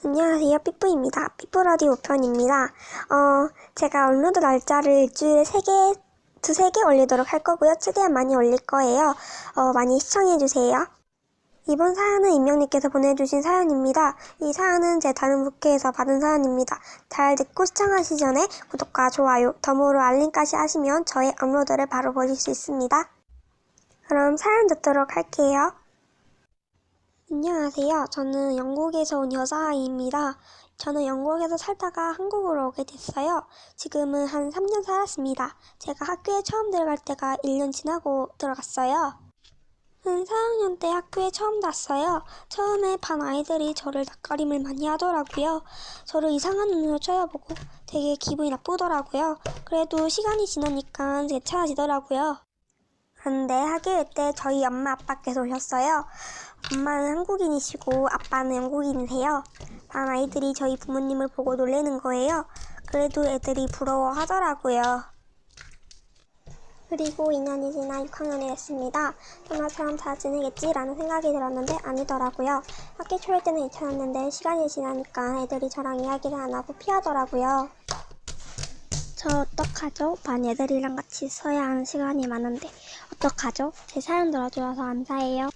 안녕하세요. 삐뿌입니다. 삐뿌라디오 편입니다. 제가 업로드 날짜를 일주일에 두세 개 올리도록 할 거고요. 최대한 많이 올릴 거예요. 많이 시청해주세요. 이번 사연은 임명님께서 보내주신 사연입니다. 이 사연은 제 다른 부캐에서 받은 사연입니다. 잘 듣고 시청하시기 전에 구독과 좋아요, 덤으로 알림까지 하시면 저의 업로드를 바로 보실 수 있습니다. 그럼 사연 듣도록 할게요. 안녕하세요. 저는 영국에서 온 여자아이입니다. 저는 영국에서 살다가 한국으로 오게 됐어요. 지금은 한 3년 살았습니다. 제가 학교에 처음 들어갈 때가 1년 지나고 들어갔어요. 한 4학년 때 학교에 처음 갔어요. 처음에 반 아이들이 저를 낯가림을 많이 하더라고요. 저를 이상한 눈으로 쳐다보고 되게 기분이 나쁘더라고요. 그래도 시간이 지나니까 괜찮아지더라고요. 근데 학예회 때 저희 엄마 아빠께서 오셨어요. 엄마는 한국인이시고 아빠는 영국인이세요. 반 아이들이 저희 부모님을 보고 놀래는 거예요. 그래도 애들이 부러워하더라고요. 그리고 2년이 지나 6학년이 됐습니다. 전화처럼 잘 지내겠지라는 생각이 들었는데 아니더라고요. 학기 초일 때는 괜찮았는데 시간이 지나니까 애들이 저랑 이야기를 안 하고 피하더라고요. 저 어떡하죠? 반 애들이랑 같이 있어야 하는 시간이 많은데 어떡하죠? 제 사연 들어주셔서 감사해요.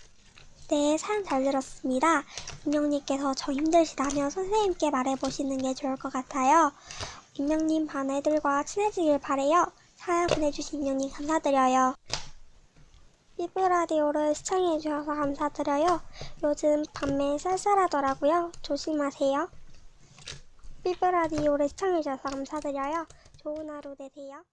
네, 사연 잘 들었습니다. 임명님께서 저 힘드시다면 선생님께 말해보시는 게 좋을 것 같아요. 임명님 반 애들과 친해지길 바래요. 사연 보내주신 임명님 감사드려요. 삐뿌라디오를 시청해주셔서 감사드려요. 요즘 밤에 쌀쌀하더라고요. 조심하세요. 삐뿌라디오를 시청해주셔서 감사드려요. 좋은 하루 되세요.